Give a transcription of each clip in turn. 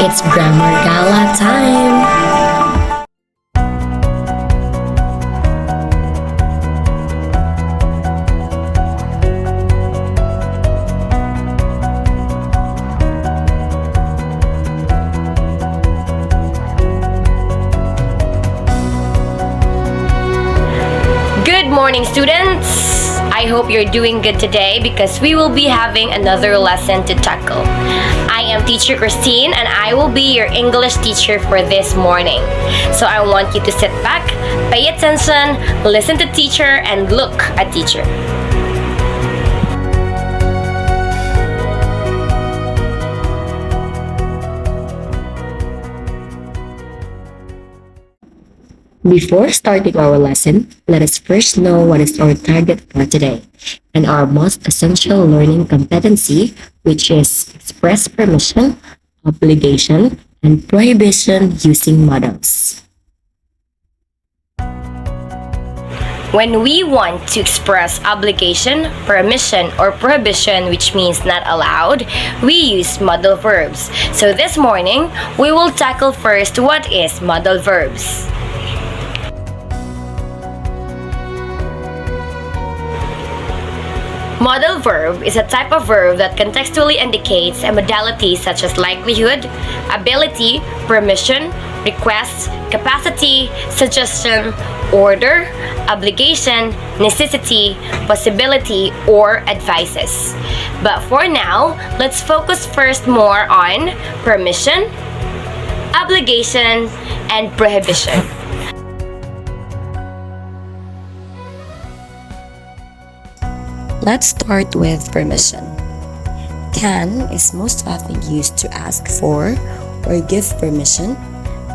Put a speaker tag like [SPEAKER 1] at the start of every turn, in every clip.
[SPEAKER 1] It's Grammar Gala time!
[SPEAKER 2] Good morning, students! I hope you're doing good today because we will be having another lesson to tackle. I am Teacher Christine and I will be your English teacher for this morning. So I want you to sit back, pay attention, listen to teacher, and look at teacher.
[SPEAKER 1] Before starting our lesson, let us first know what is our target for today and our most essential learning competency, which is express permission, obligation, and prohibition using models.
[SPEAKER 2] When we want to express obligation, permission, or prohibition, which means not allowed, we use modal verbs. So this morning, we will tackle first what is modal verbs. Modal verb is a type of verb that contextually indicates a modality such as likelihood, ability, permission, request, capacity, suggestion, order, obligation, necessity, possibility, or advices. But for now, let's focus first more on permission, obligation, and prohibition.
[SPEAKER 1] Let's start with permission. Can is most often used to ask for or give permission,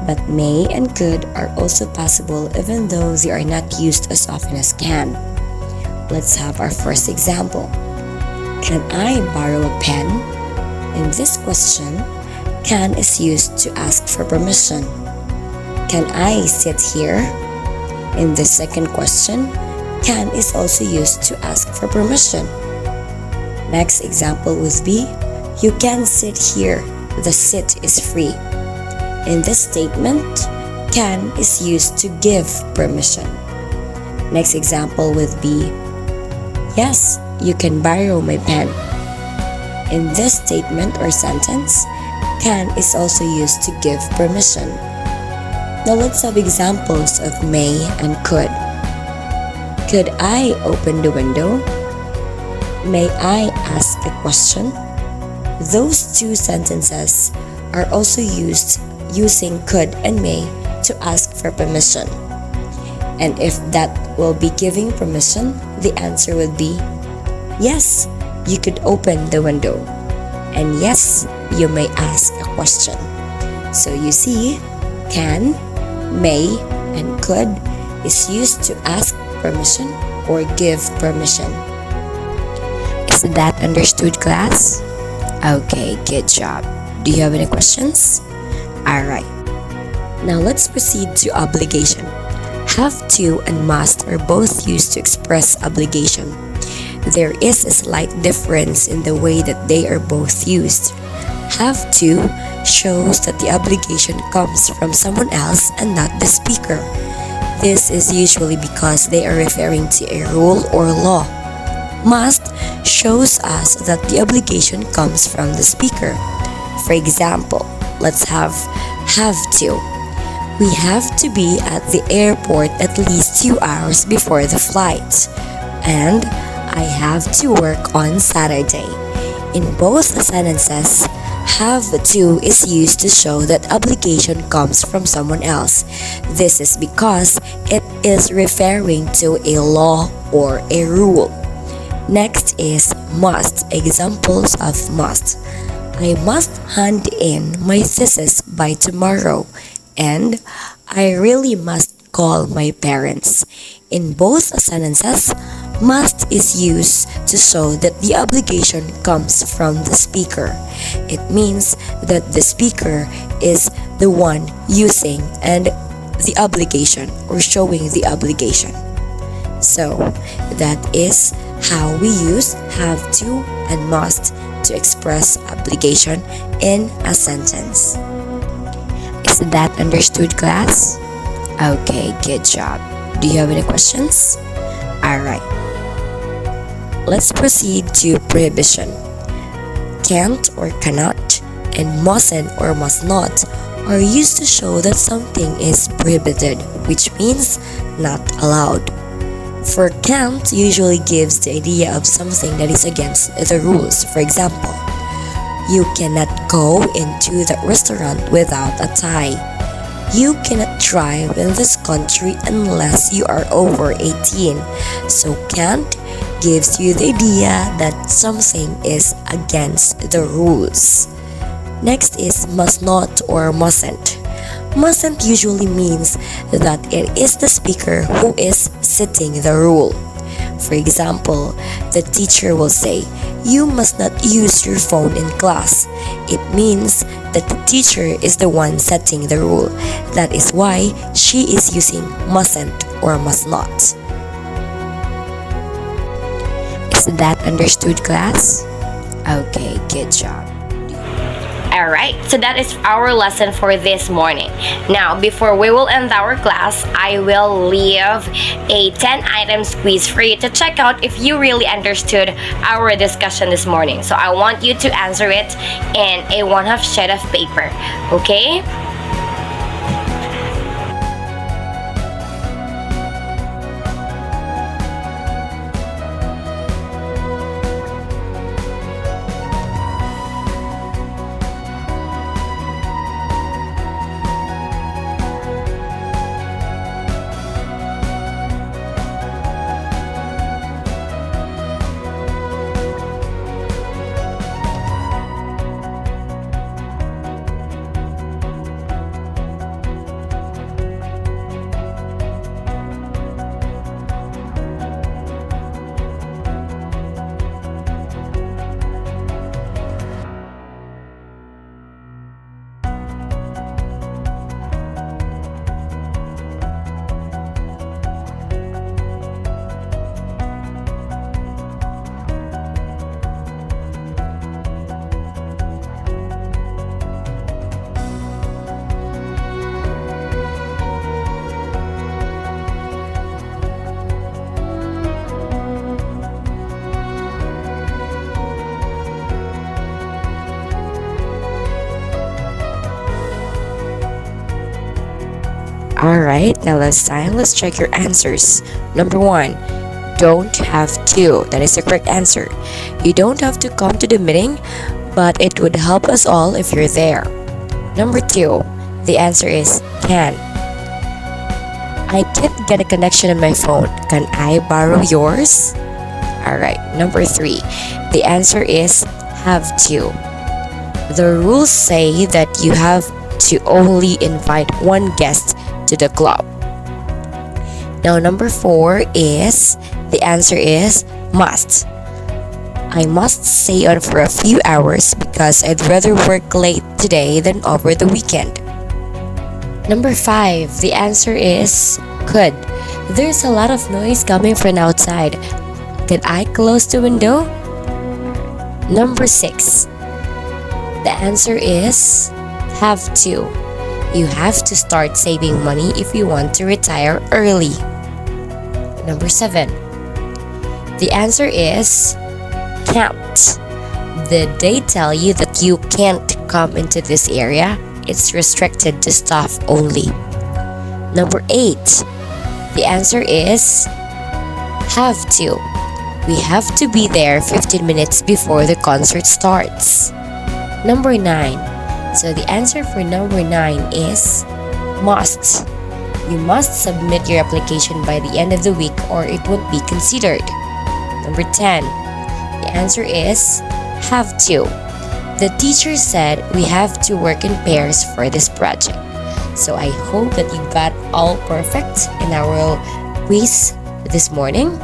[SPEAKER 1] but may and could are also possible even though they are not used as often as can. Let's have our first example. Can I borrow a pen? In this question, can is used to ask for permission. Can I sit here? In the second question, can is also used to ask for permission. Next example would be, you can sit here, the seat is free. In this statement, can is used to give permission. Next example would be, yes, you can borrow my pen. In this statement or sentence, can is also used to give permission. Now let's have examples of may and could. Could I open the window? May I ask a question? Those two sentences are also used using could and may to ask for permission. And if that will be giving permission, the answer would be, yes, you could open the window. And yes, you may ask a question. So you see, can, may, and could is used to ask permission or give permission. Is that understood, class? Okay, good job. Do you have any questions? Alright. Now let's proceed to obligation. Have to and must are both used to express obligation. There is a slight difference in the way that they are both used. Have to shows that the obligation comes from someone else and not the speaker. This is usually because they are referring to a rule or law. Must shows us that the obligation comes from the speaker. For example, let's have to. We have to be at the airport at least 2 hours before the flight. And I have to work on Saturday. In both sentences, have to is used to show that obligation comes from someone else. This is because it is referring to a law or a rule. Next is must. Examples of must. I must hand in my thesis by tomorrow, and I really must call my parents. In both sentences, must is used to show that the obligation comes from the speaker. It means that the speaker is the one using and the obligation or showing the obligation. So that is how we use have to and must to express obligation in a sentence. Is that understood, class? Okay, good job. Do you have any questions? Alright, let's proceed to prohibition. Can't or cannot and mustn't or must not are used to show that something is prohibited, which means not allowed. For can't usually gives the idea of something that is against the rules. For example, you cannot go into the restaurant without a tie. You cannot drive in this country unless you are over 18. So can't gives you the idea that something is against the rules. Next is must not or mustn't. Mustn't usually means that it is the speaker who is setting the rule. For example, the teacher will say, "You must not use your phone in class." It means that the teacher is the one setting the rule. That is why she is using mustn't or must not. Is that understood, class? Okay, good job.
[SPEAKER 2] Alright, so that is our lesson for this morning. Now, before we will end our class, I will leave a 10 items quiz for you to check out if you really understood our discussion this morning. So I want you to answer it in a 1/2 sheet of paper. Okay?
[SPEAKER 1] Alright, now let's check your answers. Number 1, don't have to. That is the correct answer. You don't have to come to the meeting, but it would help us all if you're there. Number 2, the answer is can. I can't get a connection on my phone. Can I borrow yours? Alright, number 3, the answer is have to. The rules say that you have to only invite one guest to the club. Now number 4 is, the answer is must. I must stay on for a few hours because I'd rather work late today than over the weekend. Number 5, the answer is could. There's a lot of noise coming from outside. Can I close the window? Number 6, the answer is have to. You have to start saving money if you want to retire early. Number 7, the answer is can't. Did they tell you that you can't come into this area? It's restricted to staff only. Number 8, the answer is have to. We have to be there 15 minutes before the concert starts. Number 9, so the answer for number 9 is must. You must submit your application by the end of the week or it won't be considered. Number 10, the answer is have to. The teacher said we have to work in pairs for this project. So I hope that you got all perfect in our quiz this morning.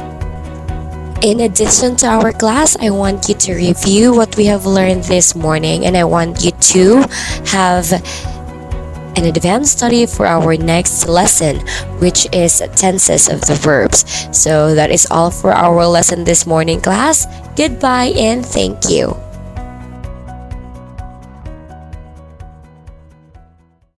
[SPEAKER 1] In addition to our class, I want you to review what we have learned this morning, and I want you to have an advanced study for our next lesson, which is tenses of the verbs. So that is all for our lesson this morning, class. Goodbye and thank you.